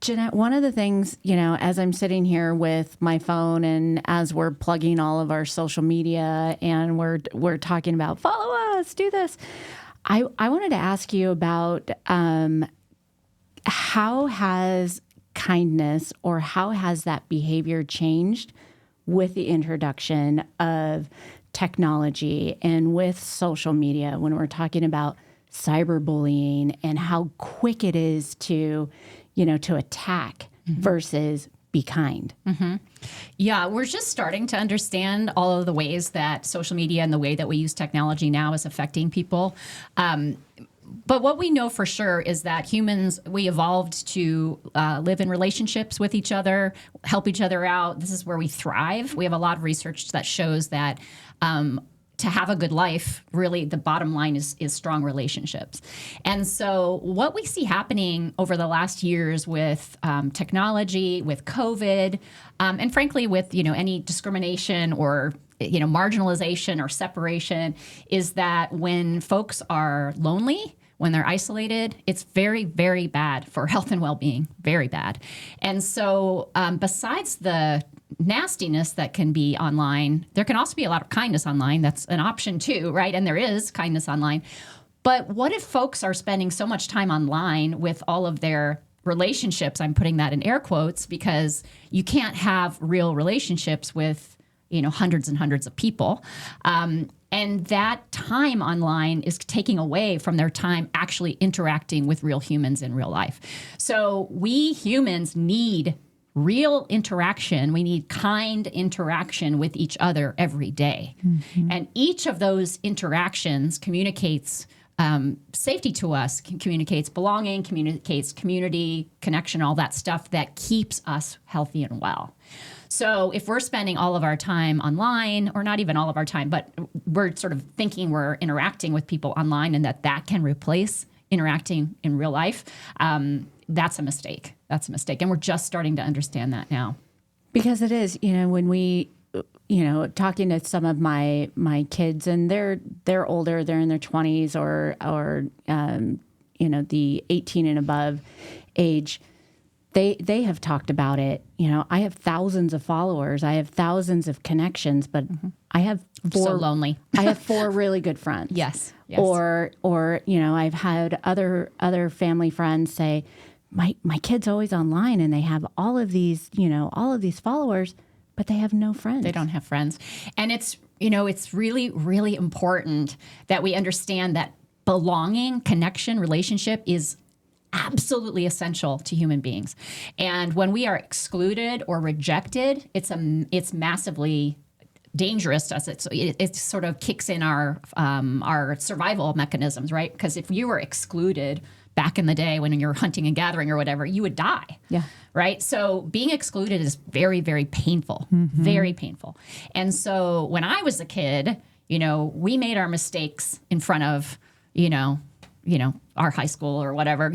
Jeannette, one of the things, as I'm sitting here with my phone and as we're plugging all of our social media and we're talking about follow us, do this, I wanted to ask you about how has kindness or how has that behavior changed with the introduction of technology and with social media when we're talking about cyberbullying and how quick it is to attack versus be kind. Yeah, we're just starting to understand all of the ways that social media and the way that we use technology now is affecting people. But what we know for sure is that humans, we evolved to live in relationships with each other, help each other out. This is where we thrive. We have a lot of research that shows that to have a good life, really, the bottom line is strong relationships. And so what we see happening over the last years with technology, with COVID, and frankly with any discrimination or marginalization or separation is that when folks are lonely, when they're isolated, it's very, very bad for health and well-being, very bad. And so besides the nastiness that can be online, there can also be a lot of kindness online. That's an option too, right? And there is kindness online. But what if folks are spending so much time online with all of their relationships? I'm putting that in air quotes because you can't have real relationships with hundreds and hundreds of people. And that time online is taking away from their time actually interacting with real humans in real life. So we humans need real interaction. We need kind interaction with each other every day. And each of those interactions communicates safety to us, communicates belonging, communicates community, connection, all that stuff that keeps us healthy and well. So if we're spending all of our time online, or not even all of our time, but we're sort of thinking we're interacting with people online and that can replace interacting in real life, that's a mistake. That's a mistake. And we're just starting to understand that now. Because it is, when we, talking to some of my kids and they're older, they're in their 20s or the 18 and above age, they have talked about it. You know, I have thousands of followers. I have thousands of connections, but I have four. So lonely. I have four really good friends. Yes. Or you know, I've had other family friends say, my kid's always online and they have all of these followers, but they have no friends. They don't have friends. And it's, you know, it's really, really important that we understand that belonging, connection, relationship is absolutely essential to human beings. And when we are excluded or rejected, it's massively dangerous to us. It sort of kicks in our survival mechanisms, right? Because if you were excluded back in the day when you're hunting and gathering or whatever, you would die. Yeah. Right. So being excluded is very, very painful, very painful. And so when I was a kid, you know, we made our mistakes in front of, you know, our high school or whatever,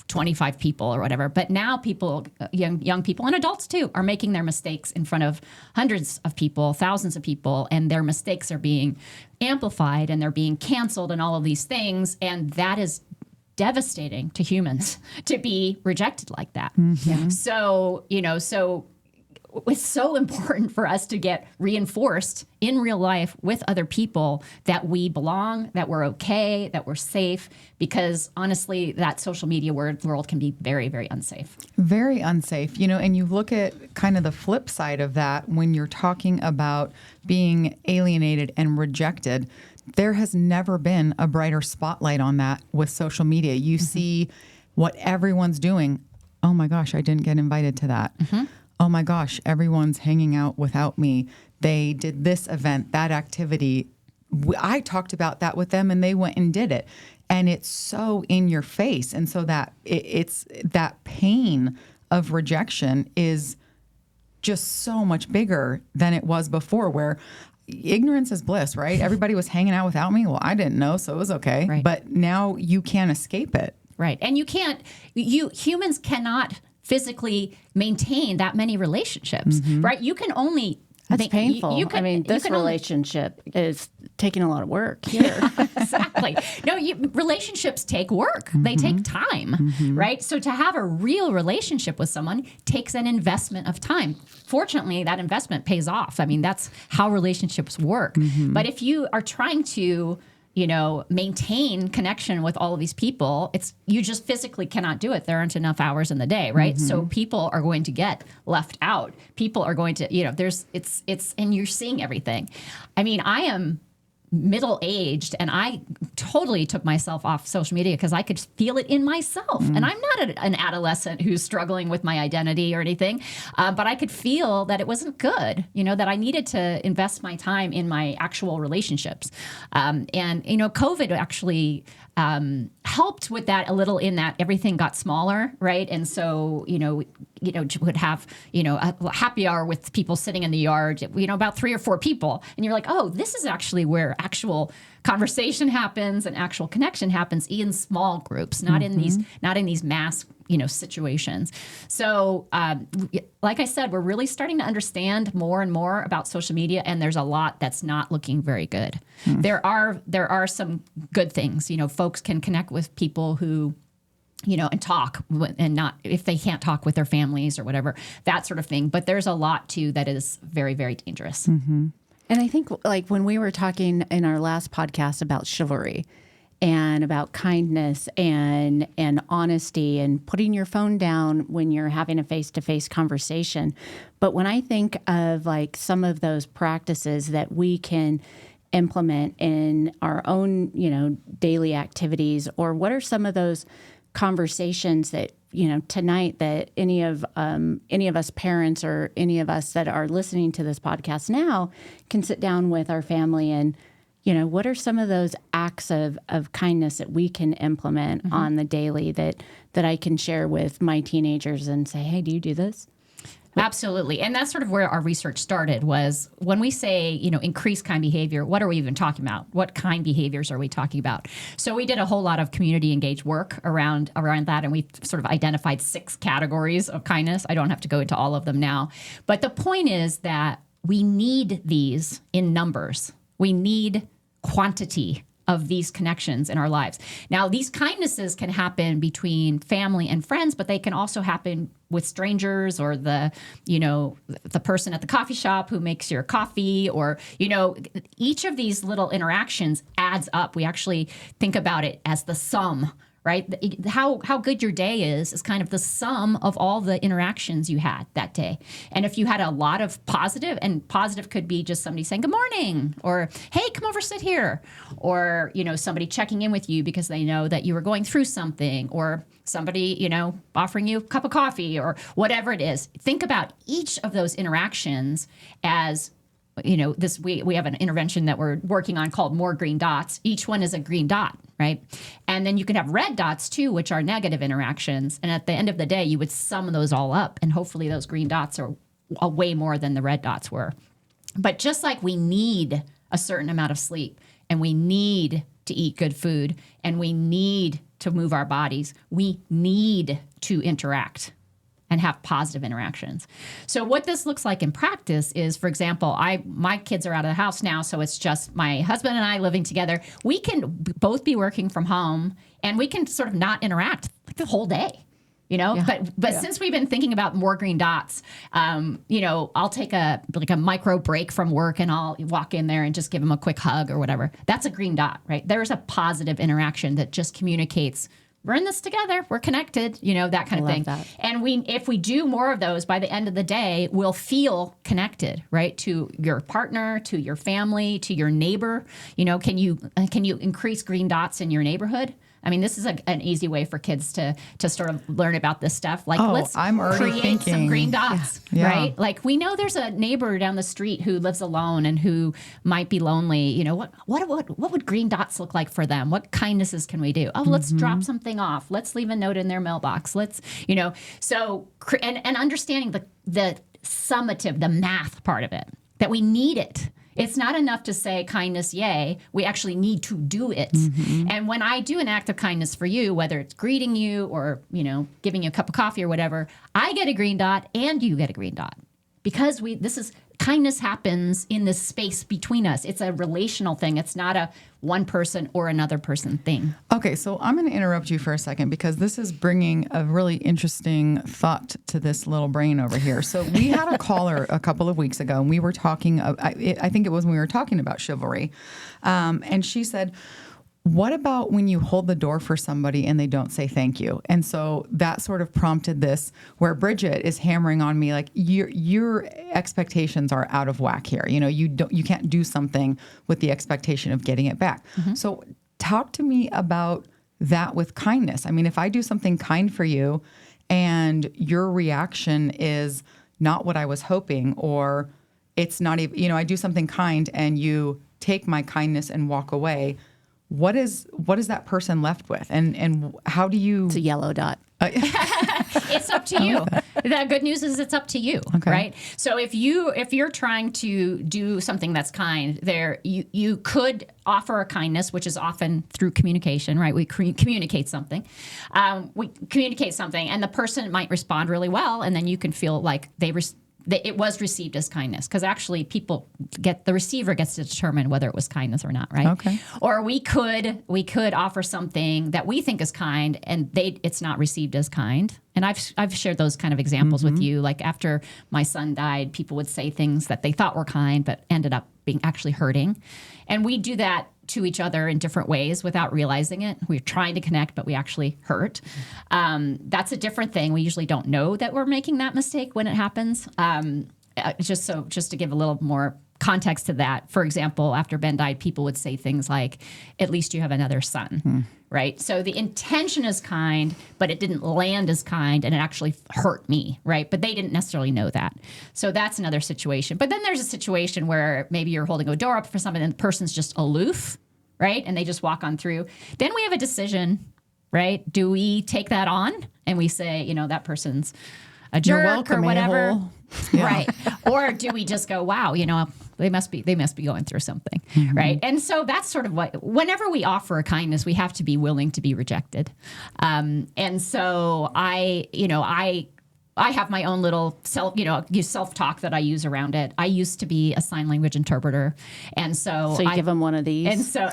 25 people or whatever. But now people, young people and adults too, are making their mistakes in front of hundreds of people, thousands of people, and their mistakes are being amplified and they're being canceled and all of these things. And that is devastating to humans to be rejected like that. So, it's so important for us to get reinforced in real life with other people that we belong, that we're okay, that we're safe, because honestly, that social media world can be very, very unsafe. Very unsafe, and you look at kind of the flip side of that when you're talking about being alienated and rejected. There has never been a brighter spotlight on that with social media. You see what everyone's doing. Oh my gosh, I didn't get invited to that. Oh my gosh, everyone's hanging out without me. They did this event, that activity. I talked about that with them and they went and did it. And it's so in your face. And so that it's that pain of rejection is just so much bigger than it was before, where ignorance is bliss, right? Everybody was hanging out without me. Well, I didn't know, so it was okay. Right. But now you can't escape it. Right. And humans cannot physically maintain that many relationships, right? You can only... That's painful. This relationship is taking a lot of work here. Exactly. No, relationships take work. They take time, right? So to have a real relationship with someone takes an investment of time. Fortunately, that investment pays off. I mean, that's how relationships work. But if you are trying to, maintain connection with all of these people, you just physically cannot do it. There aren't enough hours in the day, right? So people are going to get left out. People are going to, and you're seeing everything. I mean, I am middle-aged and I totally took myself off social media because I could feel it in myself. And I'm not an adolescent who's struggling with my identity or anything, but I could feel that it wasn't good, that I needed to invest my time in my actual relationships. And COVID actually helped with that a little, in that everything got smaller, right? And so, would have, a happy hour with people sitting in the yard, about 3 or 4 people. And you're like, oh, this is actually where actual conversation happens and actual connection happens in small groups, not in these mass, situations. So, like I said, we're really starting to understand more and more about social media, and there's a lot that's not looking very good. There are some good things. Folks can connect with people who, and talk, and not if they can't talk with their families or whatever, that sort of thing. But there's a lot too that is very, very dangerous. And I think, like, when we were talking in our last podcast about chivalry and about kindness and honesty and putting your phone down when you're having a face-to-face conversation. But when I think of, like, some of those practices that we can implement in our own, daily activities, or what are some of those conversations that, tonight, that any of us parents or any of us that are listening to this podcast now can sit down with our family and, what are some of those acts of kindness that we can implement on the daily that I can share with my teenagers and say, hey, do you do this? Absolutely. And that's sort of where our research started, was when we say, increase kind behavior, what are we even talking about? What kind behaviors are we talking about? So we did a whole lot of community engaged work around that, and we sort of identified 6 categories of kindness. I don't have to go into all of them now. But the point is that we need these in numbers. We need quantity of these connections in our lives. Now, these kindnesses can happen between family and friends, but they can also happen with strangers or the person at the coffee shop who makes your coffee, or, each of these little interactions adds up. We actually think about it as the sum, right? How good your day is kind of the sum of all the interactions you had that day. And if you had a lot of positive, and positive could be just somebody saying good morning, or hey, come over, sit here, or somebody checking in with you because they know that you were going through something, or somebody offering you a cup of coffee, or whatever it is. Think about each of those interactions as we have an intervention that we're working on called More Green Dots. Each one is a green dot, right? And then you can have red dots too, which are negative interactions. And at the end of the day, you would sum those all up, and hopefully those green dots are way more than the red dots were. But just like we need a certain amount of sleep, and we need to eat good food, and we need to move our bodies, we need to interact and have positive interactions. So what this looks like in practice is, for example, my kids are out of the house now, so it's just my husband and I living together. We can both be working from home, and we can sort of not interact like the whole day. But since we've been thinking about more green dots, I'll take a micro break from work, and I'll walk in there and just give them a quick hug or whatever. That's a green dot, right? There's a positive interaction that just communicates, we're in this together, we're connected, that kind of thing. That. And if we do more of those, by the end of the day, we'll feel connected, right? To your partner, to your family, to your neighbor. Can you increase green dots in your neighborhood? I mean, this is an easy way for kids to sort of learn about this stuff. Like, let's create some green dots, right? Like, we know there's a neighbor down the street who lives alone and who might be lonely. What would green dots look like for them? What kindnesses can we do? Oh, let's drop something off. Let's leave a note in their mailbox. Let's, so, and understanding the summative, the math part of it, that we need it. It's not enough to say kindness, yay. We actually need to do it. And when I do an act of kindness for you, whether it's greeting you or, giving you a cup of coffee or whatever, I get a green dot and you get a green dot. Because kindness happens in this space between us. It's a relational thing. It's not a one person or another person thing. Okay, so I'm going to interrupt you for a second, because this is bringing a really interesting thought to this little brain over here. So we had a caller a couple of weeks ago, and we were talking, I think it was when we were talking about chivalry, and she said, what about when you hold the door for somebody and they don't say thank you? And so that sort of prompted this, where Bridget is hammering on me like, your expectations are out of whack here. You can't do something with the expectation of getting it back. So talk to me about that with kindness. I mean, if I do something kind for you and your reaction is not what I was hoping, or it's not even, I do something kind and you take my kindness and walk away, what is that person left with? And how do you... It's a yellow dot. It's up to you. The good news is it's up to you, right? So if you're trying to do something that's kind, you could offer a kindness, which is often through communication, right? We communicate something. And the person might respond really well, and then you can feel like it was received as kindness, because actually the receiver gets to determine whether it was kindness or not, right? Okay. Or we could offer something that we think is kind, and it's not received as kind. And I've shared those kind of examples with you. Like, after my son died, people would say things that they thought were kind but ended up being actually hurting. And we do that to each other in different ways without realizing it. We're trying to connect, but we actually hurt. That's a different thing. We usually don't know that we're making that mistake when it happens. Just to give a little more context to that, for example, after Ben died, people would say things like, at least you have another son, right? So the intention is kind, but it didn't land as kind, and it actually hurt me, right? But they didn't necessarily know that. So that's another situation. But then there's a situation where maybe you're holding a door up for somebody and the person's just aloof, right? And they just walk on through. Then we have a decision, right? Do we take that on and we say, that person's a jerk or whatever, right? Or do we just go, wow, they must be going through something, right? And so that's sort of whenever we offer a kindness, we have to be willing to be rejected. And so I have my own little self-talk that I use around it. I used to be a sign language interpreter, and so you give them one of these, and so.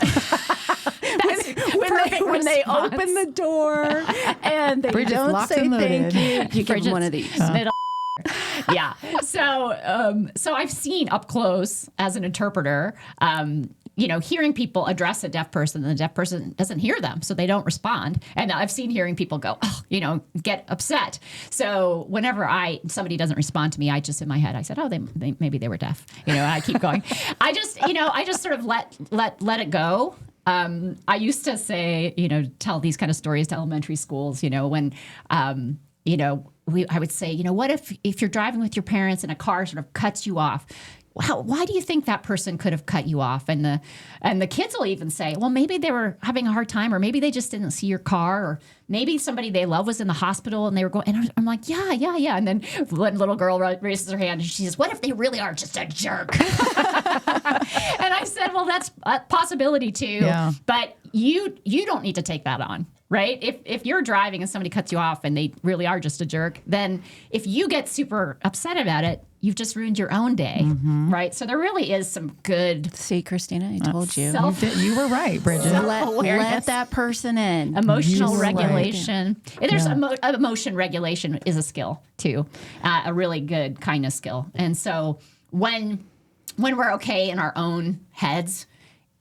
perfect when they response. open the door and they Bridget's don't locked say and thank loaded. you, you give them one of these. Middle. Yeah. So I've seen up close as an interpreter, hearing people address a deaf person and the deaf person doesn't hear them, so they don't respond. And I've seen hearing people go, get upset. So whenever somebody doesn't respond to me, I just in my head, I said, they maybe they were deaf, and I keep going. I just sort of let it go. I used to say, tell these kind of stories to elementary schools, when, I would say, what if you're driving with your parents and a car sort of cuts you off? Why do you think that person could have cut you off? And the kids will even say, well, maybe they were having a hard time, or maybe they just didn't see your car, or maybe somebody they love was in the hospital and they were going. And I'm like, yeah. And then one little girl raises her hand and she says, what if they really are just a jerk? And I said, well, that's a possibility too. Yeah. But you don't need to take that on. Right? If you're driving and somebody cuts you off and they really are just a jerk, then if you get super upset about it, you've just ruined your own day, right? So there really is some good. See, Christina, I told you. You were right, Bridget. Let that person in. Emotional You were right. regulation. There's emotion regulation is a skill too, a really good kindness skill. And so when we're okay in our own heads,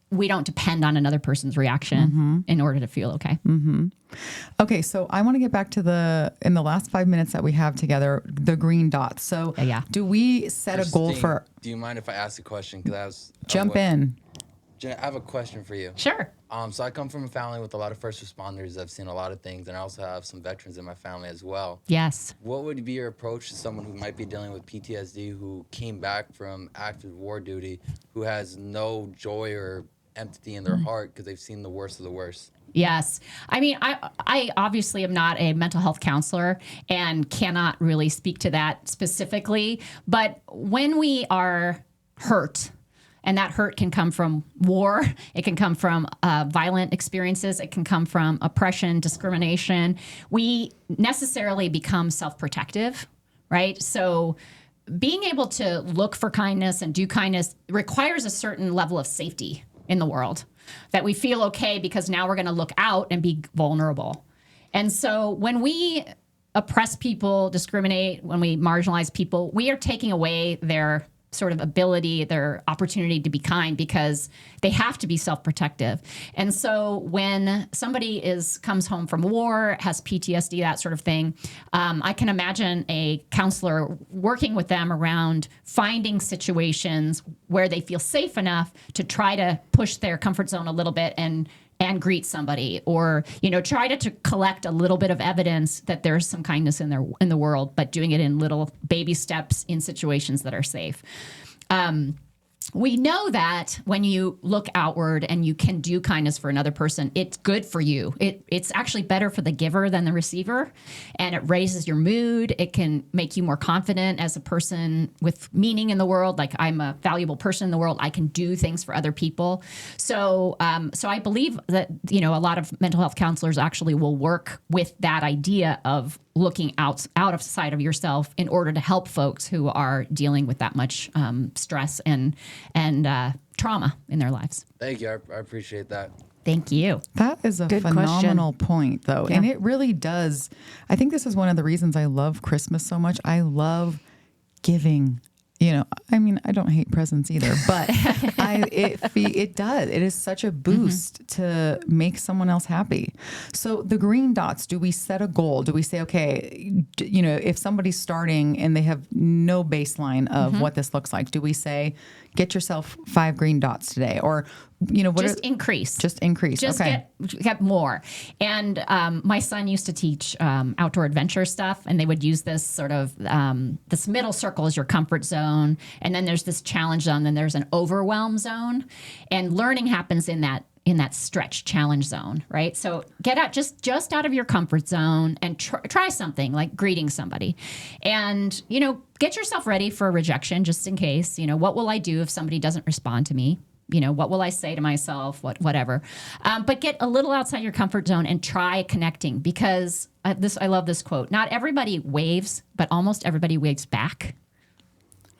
we don't depend on another person's reaction in order to feel okay. Okay, so I want to get back to in the last 5 minutes that we have together, the green dots. So do we set a goal for... Do you mind if I ask a question? Because Jump in. Jeannette, I have a question for you. Sure. So I come from a family with a lot of first responders. I've seen a lot of things, and I also have some veterans in my family as well. Yes. What would be your approach to someone who might be dealing with PTSD, who came back from active war duty, who has no joy or empathy in their heart because they've seen the worst of the worst? Yes. I mean, I obviously am not a mental health counselor and cannot really speak to that specifically. But when we are hurt, and that hurt can come from war, it can come from violent experiences, it can come from oppression, discrimination, we necessarily become self-protective, right? So being able to look for kindness and do kindness requires a certain level of safety in the world, that we feel okay because now we're going to look out and be vulnerable. And so when we oppress people, discriminate, when we marginalize people, we are taking away their sort of ability, their opportunity to be kind, because they have to be self-protective. And so when somebody comes home from war, has PTSD, that sort of thing, I can imagine a counselor working with them around finding situations where they feel safe enough to try to push their comfort zone a little bit and greet somebody, or try to collect a little bit of evidence that there's some kindness in the world, but doing it in little baby steps in situations that are safe. We know that when you look outward and you can do kindness for another person, it's good for you. It's actually better for the giver than the receiver, and it raises your mood. It can make you more confident as a person with meaning in the world. Like, I'm a valuable person in the world. I can do things for other people. So I believe that, a lot of mental health counselors actually will work with that idea of looking outside of yourself in order to help folks who are dealing with that much stress and trauma in their lives. Thank you. I appreciate that. Thank you. That is a phenomenal point, though. Yeah. And it really does. I think this is one of the reasons I love Christmas so much. I love giving. I mean, I don't hate presents either, but it does. It is such a boost to make someone else happy. So the green dots, do we set a goal? Do we say, okay, if somebody's starting and they have no baseline of what this looks like, do we say, get yourself 5 green dots today? Or, increase. Just increase. Just okay. get more. And my son used to teach outdoor adventure stuff, and they would use this sort of, this middle circle is your comfort zone. And then there's this challenge zone, then there's an overwhelm zone. And learning happens in that stretch challenge zone, right? So get out, just out of your comfort zone and try something like greeting somebody. And, get yourself ready for rejection just in case. What will I do if somebody doesn't respond to me? What will I say to myself? Whatever. But get a little outside your comfort zone and try connecting, because I love this quote. Not everybody waves, but almost everybody waves back.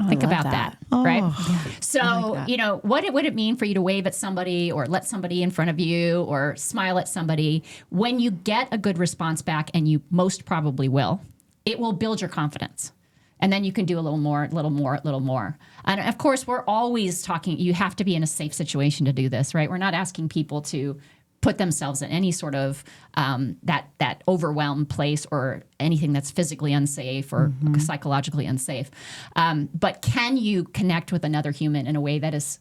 Think about that, right? Oh, So, that. you know, what would it mean for you to wave at somebody or let somebody in front of you or smile at somebody? When you get a good response back, and you most probably will, it will build your confidence. And then you can do a little more, a little more, a little more. And of course, we're always talking, you have to be in a safe situation to do this, right? We're not asking people to put themselves in any sort of that overwhelmed place or anything that's physically unsafe or psychologically unsafe. But can you connect with another human in a way that is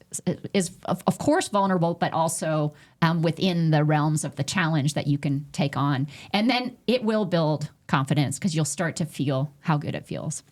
of course vulnerable, but also within the realms of the challenge that you can take on? And then it will build confidence because you'll start to feel how good it feels.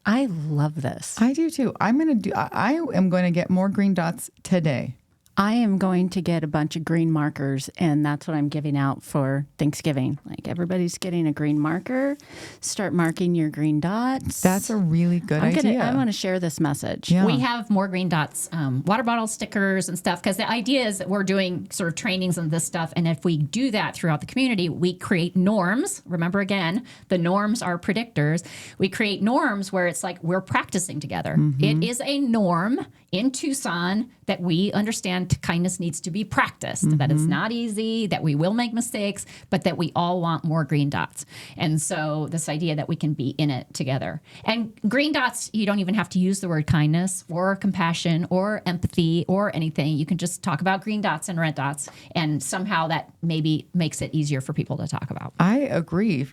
I love this. I do too. I am going to get more green dots today. I am going to get a bunch of green markers, and that's what I'm giving out for Thanksgiving. Like, everybody's getting a green marker. Start marking your green dots. That's a really good idea. I want to share this message. Yeah. We have more green dots, water bottle stickers and stuff, because the idea is that we're doing sort of trainings and this stuff. And if we do that throughout the community, we create norms. Remember, again, the norms are predictors. We create norms where it's like we're practicing together. It is a norm in Tucson that we understand kindness needs to be practiced, that it's not easy, that we will make mistakes, but that we all want more green dots. And so this idea that we can be in it together. And green dots, you don't even have to use the word kindness or compassion or empathy or anything. You can just talk about green dots and red dots, and somehow that maybe makes it easier for people to talk about. I agree.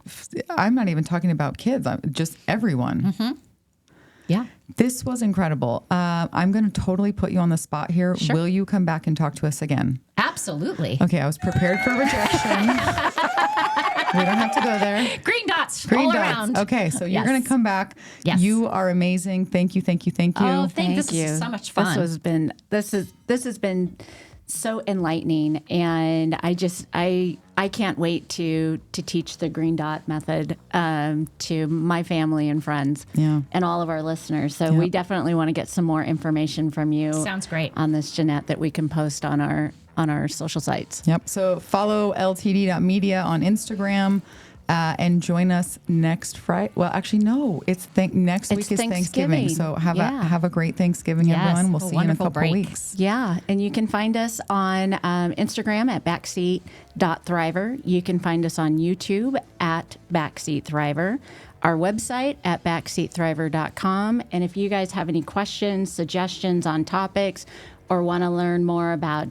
I'm not even talking about kids. I'm just everyone. Yeah. This was incredible. I'm going to totally put you on the spot here. Sure. Will you come back and talk to us again? Absolutely. Okay, I was prepared for rejection. We don't have to go there. Green dots Green all dots. around. Okay, so you're Yes. going to come back. Yes. You are amazing. Thank you, thank you, thank you. Oh, Thank this you. is so much fun. This has been so enlightening, and I can't wait to teach the green dot method to my family and friends and all of our listeners. So we definitely want to get some more information from you. Sounds great. On this, Jeannette, that we can post on our social sites. Yep. So follow ltd.media on Instagram and join us next Friday. Well, actually, no, next week is Thanksgiving. So have a great Thanksgiving, everyone. We'll see you in a couple weeks. Yeah. And you can find us on Instagram at backseat.thriver. You can find us on YouTube at backseatthriver. Our website at backseatthriver.com. And if you guys have any questions, suggestions on topics, or want to learn more about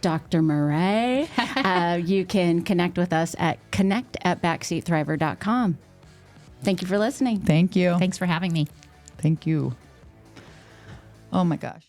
Dr. Maré, you can connect with us at connect@backseatthriver.com. Thank you for listening. Thank you. Thanks for having me. Thank you. Oh my gosh.